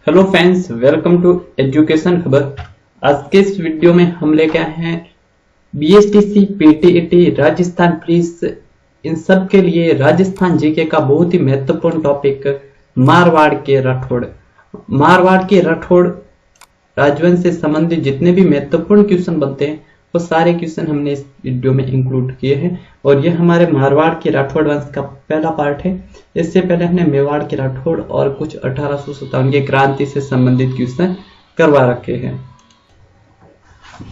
Hello friends, welcome to education Khabar. आज के इस वीडियो में हम लेके आए हैं बीएसटीसी, पीटीईटी, राजस्थान पुलिस, इन सब के लिए राजस्थान जीके का बहुत ही महत्वपूर्ण टॉपिक मारवाड़ के राठौड़। मारवाड़ के राठौड़ राजवंश से संबंधित जितने भी महत्वपूर्ण क्वेश्चन बनते हैं वो सारे क्वेश्चन हमने इस वीडियो में इंक्लूड किए हैं और ये हमारे मारवाड़ के राठौड़ वंश का पहला पार्ट है। इससे पहले हमने मेवाड़ के राठौड़ और कुछ 1857 की क्रांति से संबंधित क्वेश्चन करवा रखे हैं।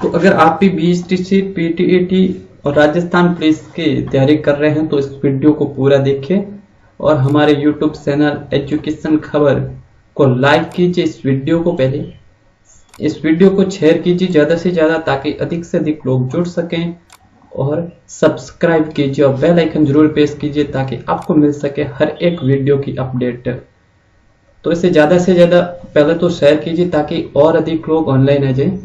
तो अगर आप भी बीएसटीसी, पीटीईटी और राजस्थान पुलिस की तैयारी कर रहे हैं तो इस वीडियो को पूरा देखें और हमारे यूट्यूब चैनल एजुकेशन खबर को लाइक कीजिए। इस वीडियो को शेयर कीजिए ज्यादा से ज्यादा ताकि अधिक से अधिक लोग जुड़ सकें और सब्सक्राइब कीजिए और बेल आइकन जरूर प्रेस कीजिए ताकि आपको मिल सके हर एक वीडियो की अपडेट। तो इसे ज्यादा से ज्यादा पहले तो शेयर कीजिए ताकि और अधिक लोग ऑनलाइन आ जाए।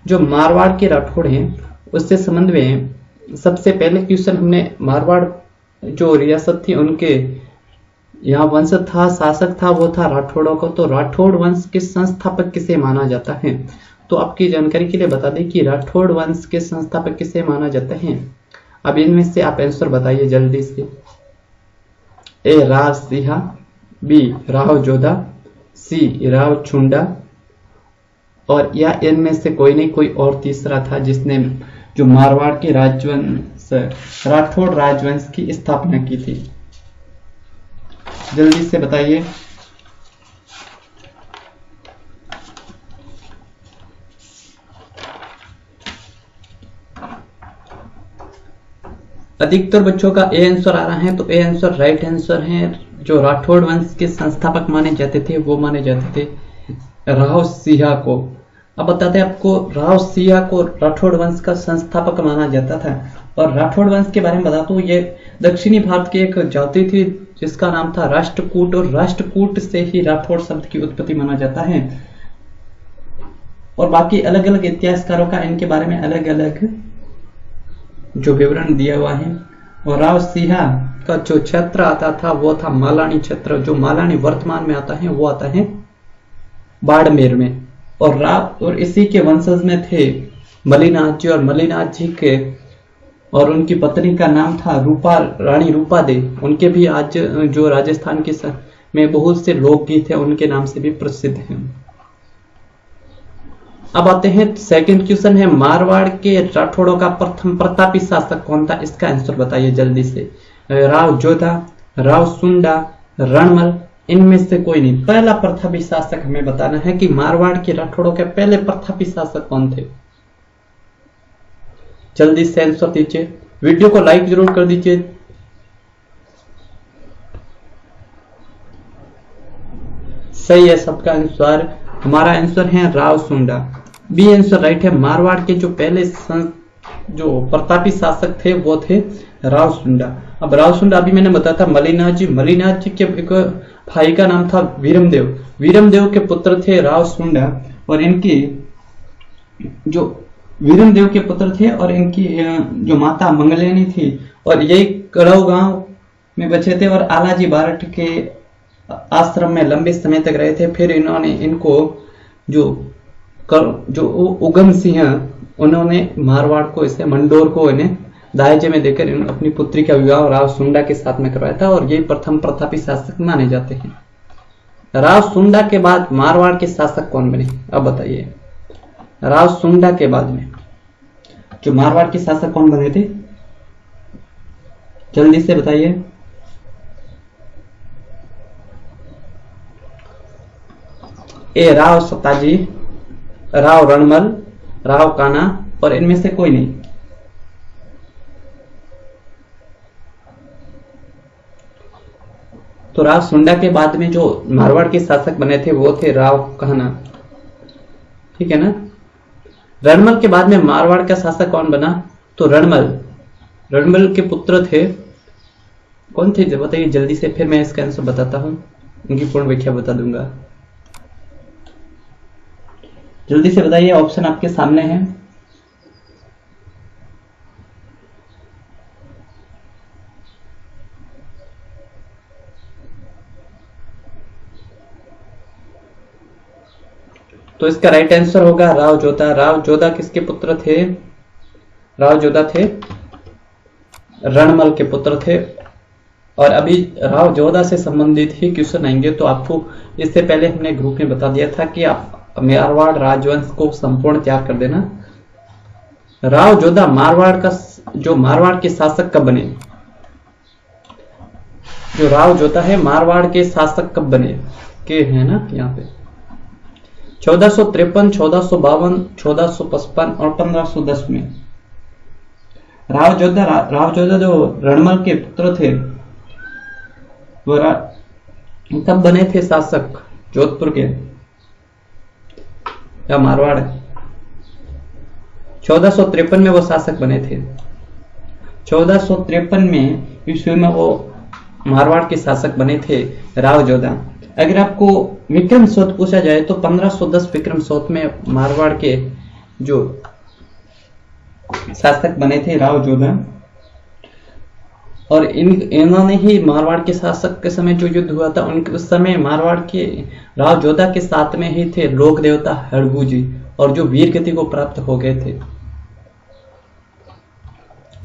जो मारवाड़ के राठौड़ हैं उससे संबंध में सबसे पहले क्वेश्चन हमने मारवाड़ जो रियासत थी उनके यहाँ वंश था, शासक था, वो था राठौड़ों को। तो राठौड़ वंश के संस्थापक किसे माना जाता है? तो आपकी जानकारी के लिए बता दें कि राठौड़ वंश के संस्थापक किसे माना जाता है। अब इनमें से आप आंसर बताइए जल्दी से। ए राव सिंहा, बी राव जोधा, सी राव छुंडा और या इनमें से कोई नहीं कोई और तीसरा था जिसने जो मारवाड़ के राजवंश राठौड़ राजवंश की स्थापना की थी। जल्दी से बताइए। अधिकतर बच्चों का ए आंसर आ रहा है तो ए आंसर राइट आंसर है। जो राठौड़ वंश के संस्थापक माने जाते थे वो माने जाते थे राव सिंहा को। अब बताते हैं आपको, राव सिंहा को राठौड़ वंश का संस्थापक माना जाता था। और राठौड़ वंश के बारे में बता दूं, ये दक्षिणी भारत की एक जाति थी जिसका नाम था राष्ट्रकूट और राष्ट्रकूट से ही राठौड़ शब्द की उत्पत्ति माना जाता है। और बाकी अलग अलग इतिहासकारों का इनके बारे में अलग अलग जो विवरण दिया हुआ है। और राव सिंहा का जो क्षेत्र आता था वो था मालानी क्षेत्र। जो मालानी वर्तमान में आता है वो आता है बाड़मेर में। और इसी के वंशज में थे मलिनाथ जी और मलिनाथ जी के और उनकी पत्नी का नाम था रानी रूपा दे। उनके भी आज जो राजस्थान के में बहुत से लोकगीत है उनके नाम से भी प्रसिद्ध हैं। अब आते हैं सेकंड क्वेश्चन है, मारवाड़ के राठौड़ों का प्रथम प्रतापी शासक कौन था? इसका आंसर बताइए जल्दी से। राव जोधा, राव सुंडा, रणमल, इनमें से कोई नहीं। पहला प्रतापी शासक हमें बताना है कि मारवाड़ के राठौड़ों के पहले प्रतापी शासक कौन थे। जल्दी से आंसर दीजिए। वीडियो को लाइक जरूर कर दीजिए। सही है सबका आंसर। हमारा आंसर है राव सुंडा, बी आंसर राइट है। मारवाड़ के जो पहले जो प्रतापी शासक थे वो थे राव सुंडा। अब राव सुंडा अभी मैंने बताया था मलिनाथ जी। मलिनाथ जी के एक भाई का नाम था वीरमदेव। वीरमदेव के पुत्र थे राव सुंडा और इनकी जो वीरमदेव के पुत्र थे और इनकी जो माता मंगलेनी थी और यही कड़व गांव में बचे थे और आलाजी बारठ के आश्रम में लंबे समय तक रहे थे। फिर इन्होंने इनको जो उगम सिंह उन्होंने मारवाड़ को इसे मंडोर को इन्हें दायजे में देकर अपनी पुत्री का विवाह राव सुंडा के साथ में करवाया था और ये प्रथम प्रतापी शासक माने जाते हैं। राव सुंडा के बाद मारवाड़ के शासक कौन बने? अब बताइए। राव सुंडा के बाद में जो मारवाड़ के शासक कौन बने थे? जल्दी से बताइए। ए राव सताजी, राव रणमल, राव काना और इनमें से कोई नहीं। तो राव सुंडा के बाद में जो मारवाड़ के शासक बने थे वो थे राव काना, ठीक है ना। रणमल के बाद में मारवाड़ का शासक कौन बना? तो रणमल के पुत्र थे कौन थे बताइए जल्दी से, फिर मैं इसका आंसर बताता हूं, उनकी पूर्ण व्याख्या बता दूंगा। जल्दी से बताइए, ऑप्शन आपके सामने है। तो इसका राइट आंसर होगा राव जोधा। राव जोधा किसके पुत्र थे? राव जोधा थे रणमल के पुत्र थे। और अभी राव जोधा से संबंधित ही क्वेश्चन आएंगे, तो आपको इससे पहले हमने ग्रुप में बता दिया था कि आप मारवाड़ राजवंश को संपूर्ण त्याग कर देना। राव जोधा मारवाड़ के शासक कब बने? जो राव जोधा है मारवाड़ के शासक कब बने के है ना यहाँ पे 1453, 1452, 1455 और 1510 में। राव जोधा जो रणमल के पुत्र थे वो कब बने थे शासक? जोधपुर के या मारवाड़? 1453 में वो शासक बने थे। 1453 में ईस्वी में वो मारवाड़ के शासक बने थे राव जोधा। अगर आपको विक्रम संवत पूछा जाए तो 1510 विक्रम संवत में मारवाड़ के जो शासक बने थे राव जोधा। और इन्होंने ही मारवाड़ के शासक के समय जो युद्ध हुआ था उस समय मारवाड़ के राव जोधा के साथ में ही थे लोक देवता हड़बू जी, और जो वीर गति को प्राप्त हो गए थे।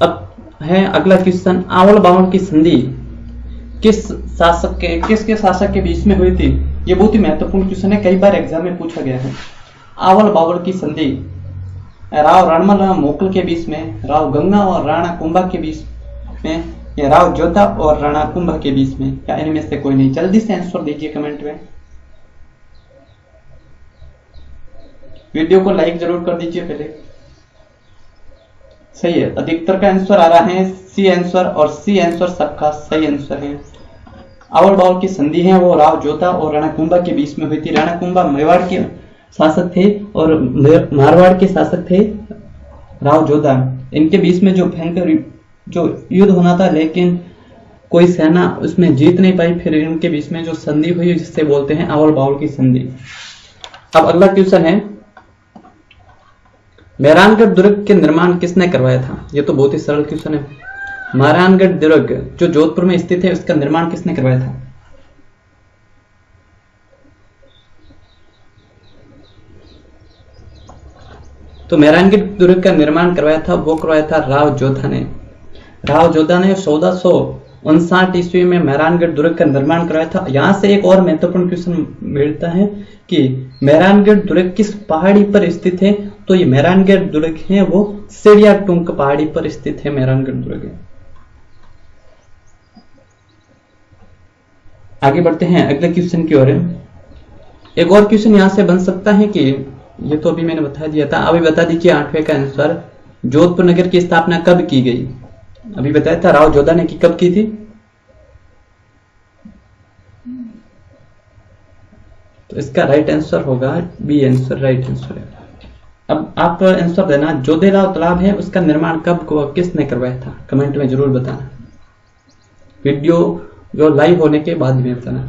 अब है अगला क्वेश्चन, आवल बावल की संधि किसके शासक के बीच में हुई थी? ये बहुत ही महत्वपूर्ण क्वेश्चन है, कई बार एग्जाम में पूछा गया है। आवल बावल की संधि राव रणमल और मोकल के बीच में, राव गंगा और राणा कुंभा के बीच में, या राव जोधा और राणा कुंभा के बीच में, या इनमें से कोई नहीं? जल्दी से आंसर दीजिए कमेंट में। वीडियो को लाइक जरूर कर दीजिए पहले। सही है, अधिकतर का आंसर आ रहा है सी आंसर, और सी आंसर सबका सही आंसर है। आवल बावल की संधि है वो राव जोधा और राणा कुंभा के बीच में हुई थी। राणा कुंभा मेवाड़ के शासक थे और मारवाड़ के शासक थे राव जोधा। इनके बीच में जो भयंकर जो युद्ध होना था, लेकिन कोई सेना उसमें जीत नहीं पाई। फिर इनके बीच में जो संधि हुई जिससे बोलते हैं आवल बावल की संधि। अब अगला क्वेश्चन है, मेहरानगढ़ दुर्ग के निर्माण किसने करवाया था? ये तो बहुत ही सरल क्वेश्चन है। मेहरानगढ़ दुर्ग जो जोधपुर में स्थित है उसका निर्माण किसने करवाया था? तो मेहरानगढ़ दुर्ग का निर्माण करवाया था राव जोधा ने। राव जोधा ने 1459 ईस्वी में मेहरानगढ़ दुर्ग का निर्माण करवाया था। यहां से एक और महत्वपूर्ण क्वेश्चन मिलता है कि मेहरानगढ़ दुर्ग किस पहाड़ी पर स्थित है? तो ये मेहरानगढ़ दुर्ग है वो सिड़िया टूंक पहाड़ी पर स्थित है मेहरानगढ़ दुर्ग। आगे बढ़ते हैं अगले क्वेश्चन की ओर। एक और क्वेश्चन यहां से बन सकता है कि ये तो अभी मैंने बता दिया था, अभी बता दीजिए 8वें का आंसर, जोधपुर नगर की स्थापना कब की गई? अभी बताया था राव जोधा ने कब की थी, तो इसका राइट आंसर होगा बी आंसर, राइट आंसर है। अब आप आंसर देना, जोधेराव तालाब है उसका निर्माण कब किसने करवाया था? कमेंट में जरूर बताना, वीडियो जो लाइव होने के बाद में बताना।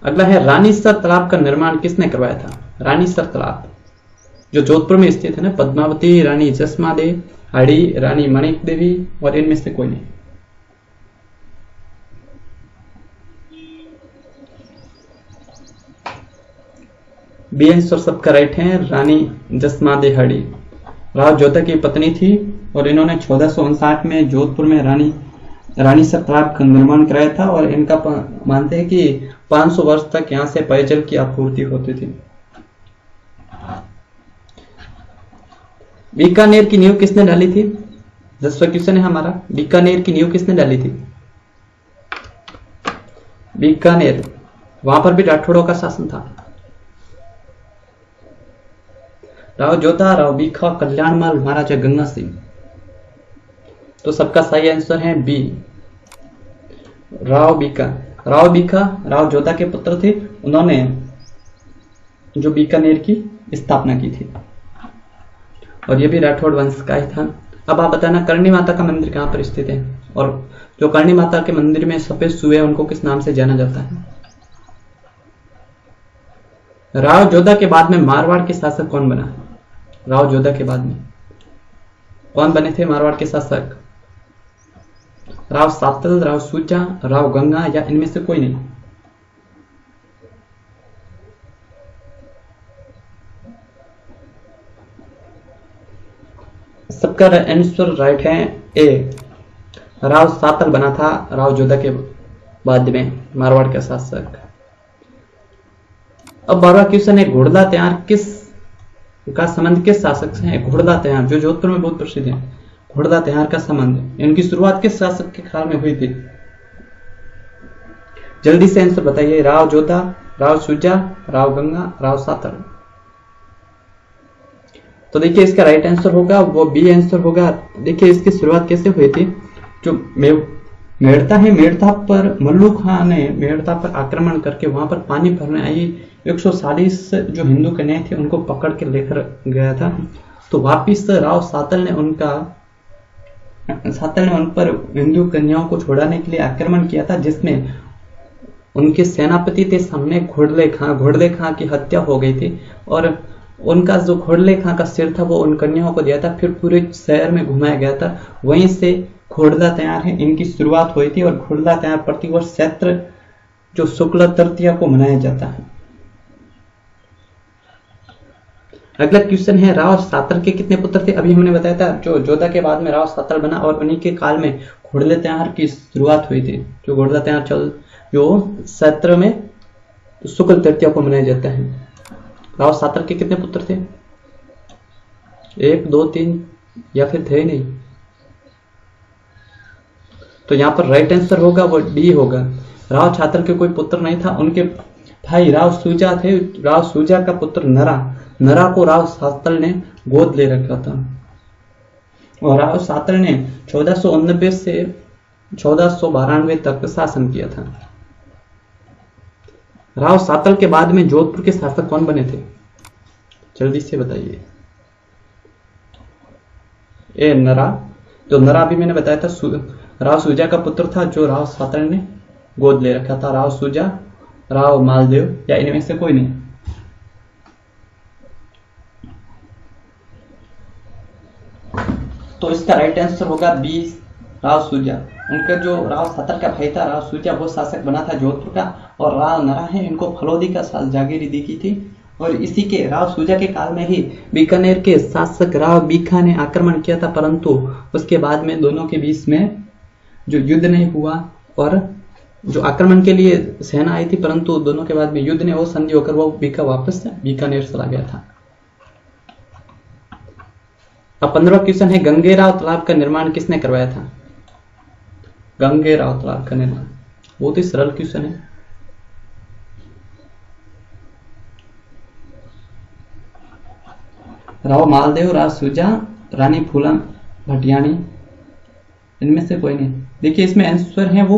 अगला है रानीसर तालाब का निर्माण किसने करवाया था? रानीसर तालाब जो जोधपुर में स्थित है ना, पद्मावती, रानी जसमा दे, हड़ी, रानी मणिक देवी, और इनमें से कोई नहीं। बी आंसर सबका राइट है, रानी जसमा दे हड़ी राव जोधा की पत्नी थी, और इन्होंने 1459 में जोधपुर में रानीसर तालाब का निर्माण कराया था। और इनका मानते हैं कि 500 वर्ष तक यहां से पेयजल की आपूर्ति होती थी। बीकानेर की नींव किसने डाली थी? 10वां क्वेश्चन है हमारा, बीकानेर की नींव किसने डाली थी? बीकानेर, वहां पर भी राठौड़ों का शासन था। राव जोधा, राव बीखा, कल्याणमल, महाराजा गंगा सिंह। तो सबका सही आंसर है बी, राव बीखा। राव जोधा के पुत्र थे, उन्होंने जो बीकानेर की स्थापना की थी, और ये भी राठौड़ वंश का ही था। अब आप बताना करणी माता का मंदिर कहां पर स्थित है, और जो करणी माता के मंदिर में सफेद सुए उनको किस नाम से जाना जाता है? राव जोधा के बाद में मारवाड़ के शासक कौन बना? राव जोधा के बाद में कौन बने थे मारवाड़ के शासक? राव सातल, राव सूचा, राव गंगा, या इनमें से कोई नहीं? सबका आंसर राइट है ए। राव सातल बना था राव जोधा के बाद में, मारवाड़ का शासक। अब 12वां क्वेश्चन है, घोड़ला त्यार किस का संबंध किस शासक से है? घोड़ला त्यार जो जोधपुर में बहुत प्रसिद्ध है, घोड़ला त्यार का संबंध, इनकी शुरुआत किस शासक के काल में हुई थी? जल्दी से आंसर बताइए। राव जोधा, राव सुजा, राव गंगा, राव सातल। तो देखिए इसका राइट आंसर होगा वो बी आंसर होगा। देखिए इसकी शुरुआत कैसे हुई थी? जो मेड़ता है, मेड़ता पर मल्लू खां ने मेड़ता पर आक्रमण करके वहां पर पानी भरने आई 140 जो हिंदू कन्याएं थी उनको पकड़ के लेकर गया था। तो वापिस राव सातल ने उन पर हिंदू कन्याओं को छुड़ाने के लिए आक्रमण किया था, जिसमें उनके सेनापति थे सामने घोड़ले खां की हत्या हो गई थी और उनका जो घोड़ले खां का सिर था वो उन कन्याओं को दिया था। फिर पूरे शहर में घुमाया गया था, वहीं से घोड़ला त्यार है इनकी शुरुआत हुई थी। और घोड़ला त्यार प्रतिवर्ष चैत्र जो शुक्ल तृतीया को मनाया जाता है। अगला क्वेश्चन है, राव सातल के कितने पुत्र थे? अभी हमने बताया था जो जोधा के बाद में राव सातल बना और उन्हीं के काल में घोड़ले त्यार की शुरुआत हुई थी। जो घोड़ला त्यार जो चैत्र में शुक्ल तृतीया को मनाया जाता है। राव सातल के कितने पुत्र थे? 1, 2, 3 या फिर थे नहीं? तो यहाँ पर राइट आंसर होगा वो डी होगा। राव सातल के कोई पुत्र नहीं था, उनके भाई राव सूजा थे। राव सूजा का पुत्र नरा को राव सातल ने गोद ले रखा था और राव सातल ने 1489 से 1492 तक शासन किया था। राव सातल के बाद में जोधपुर के शासक कौन बने थे? जल्दी से बताइए। ए नरा, जो नरा भी मैंने बताया था राव सूजा का पुत्र था जो राव सातल ने गोद ले रखा था। राव सूजा, राव मालदेव या इनमें से कोई नहीं? तो इसका राइट आंसर होगा बी, राव सूजा। उनका जो राव सातल का भाई था राव सूजा वो शासक बना था जोधपुर का, और राव नरा है इनको फलोदी का जागीरी दी की थी। और इसी के राव सूजा के काल में ही बीकानेर के शासक राव बीखा ने आक्रमण किया था, परंतु उसके बाद में दोनों के बीच में जो युद्ध नहीं हुआ और जो आक्रमण के लिए सेना आई थी, परंतु दोनों के बाद में युद्ध ने वो संधि होकर वो बीका वापस बीकानेर चला गया था। अब 15वां क्वेश्चन है, गंगेराव तालाब का निर्माण किसने करवाया था? गंगेराव तालाब का निर्माण बहुत ही सरल क्वेश्चन है। राव मालदेव, राव सूजा, रानी फूला भटियाणी, इनमें से कोई नहीं? देखिए इसमें आंसर है वो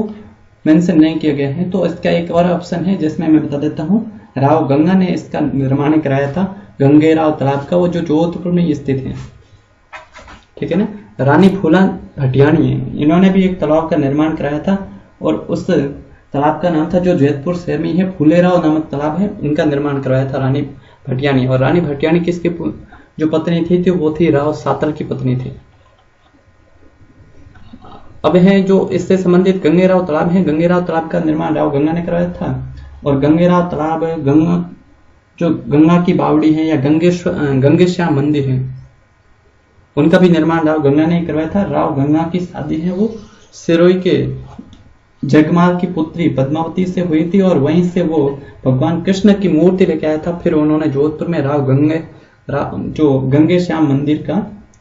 मेंशन नहीं किया गया है, तो इसका एक और ऑप्शन है जिसमें मैं बता देता हूँ। राव गंगा ने इसका निर्माण कराया था, गंगेराव तालाब का, वो जो जोधपुर में स्थित है, ठीक है ना। रानी फूला भटियाणी है, इन्होंने भी एक तालाब का निर्माण कराया था और उस तालाब का नाम था जो जोधपुर शहर में है फूलेराव नामक तालाब है, उनका निर्माण करवाया था रानी भटियाणी। और रानी भटियाणी किसकी जो पत्नी थी वो थी राव सातल की पत्नी थी। अब है जो इससे संबंधित गंगेराव तालाब है, गंगेराव तालाब का निर्माण राव गंगा ने करवाया था। और गंगेराव तालाब जो गंगा की बावड़ी है या गंगेश्याम मंदिर है, उनका भी निर्माण राव गंगा ने करवाया था। राव गंगा की शादी है वो सिरोही के जगमाल की पुत्री पद्मावती से हुई थी और वहीं से वो भगवान कृष्ण की मूर्ति लेके आया था। फिर उन्होंने जोधपुर में जो गंगेश्याम मंदिर का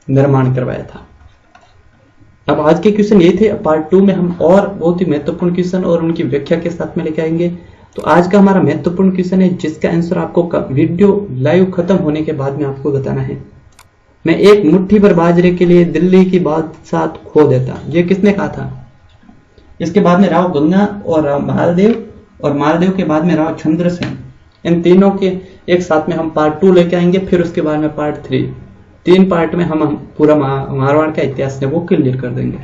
निर्माण करवाया था। अब आज के क्वेश्चन ये थे। पार्ट 2 में हम और बहुत ही महत्वपूर्ण क्वेश्चन और उनकी व्याख्या के साथ में लेके आएंगे। तो आज का हमारा महत्वपूर्ण क्वेश्चन है जिसका आंसर आपको वीडियो लाइव खत्म होने के बाद में आपको बताना है। मैं एक मुट्ठी भर बाजरे के लिए दिल्ली की बादशाह खो देता, ये किसने कहा था? इसके बाद में राव गंगा और राव मालदेव, और मालदेव के बाद में राव चंद्रसेन। इन तीनों के एक साथ में हम पार्ट 2 लेके आएंगे, फिर उसके बाद में पार्ट 3। 3 पार्ट में हम पूरा मारवाड़ का इतिहास है वो क्लियर कर देंगे।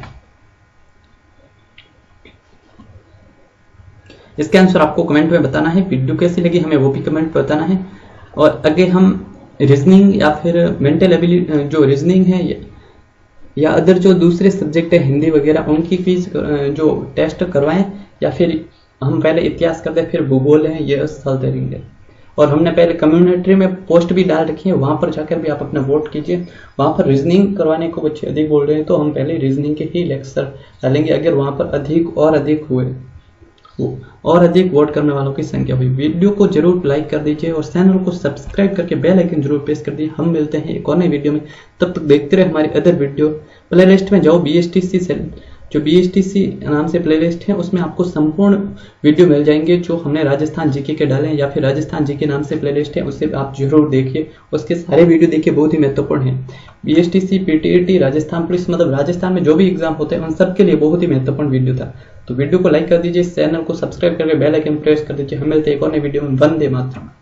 इसके आंसर आपको कमेंट में बताना है। वीडियो कैसी लगी हमें वो भी कमेंट में बताना है। और आगे हम रीजनिंग या फिर मेंटल एबिलिटी जो रीजनिंग है या अदर जो दूसरे सब्जेक्ट है हिंदी वगैरह उनकी क्विज जो टेस्ट करवाएं, या फिर हम पहले इतिहास करते फिर भूगोल है, ये चलते रहेंगे। और हमने पहले कम्युनिटी में पोस्ट भी डाल रखी है, वहां पर जाकर भी आप अपना वोट कीजिए। वहां पर रीजनिंग करवाने को बच्चे अधिक बोल रहे हैं तो हम पहले रीजनिंग के ही लेक्चर डालेंगे। अगर वहां पर अधिक वोट करने वालों की संख्या हुई, वीडियो को जरूर लाइक कर दीजिए और चैनल को सब्सक्राइब करके बेल आइकन जरूर प्रेस कर दीजिए। हम मिलते हैं एक और नई वीडियो में, तब तक देखते रहे हमारी अदर वीडियो। प्लेलिस्ट में जाओ, बीएसटीसी से जो बीएसटीसी नाम से प्लेलिस्ट है उसमें आपको संपूर्ण वीडियो मिल जाएंगे जो हमने राजस्थान जीके के डाले हैं, या फिर राजस्थान जीके नाम से प्लेलिस्ट है उसे आप जरूर देखिए, उसके सारे वीडियो देखिए, बहुत ही महत्वपूर्ण है। बीएसटीसी, पीटीईटी, राजस्थान पुलिस, मतलब राजस्थान में जो भी एग्जाम होते हैं उन सब के लिए बहुत ही महत्वपूर्ण वीडियो था। तो वीडियो को लाइक कर दीजिए, चैनल को सब्सक्राइब करके बेल आइकन प्रेस कर दीजिए। हम मिलते हैं एक और नई वीडियो में। वंदे मातरम।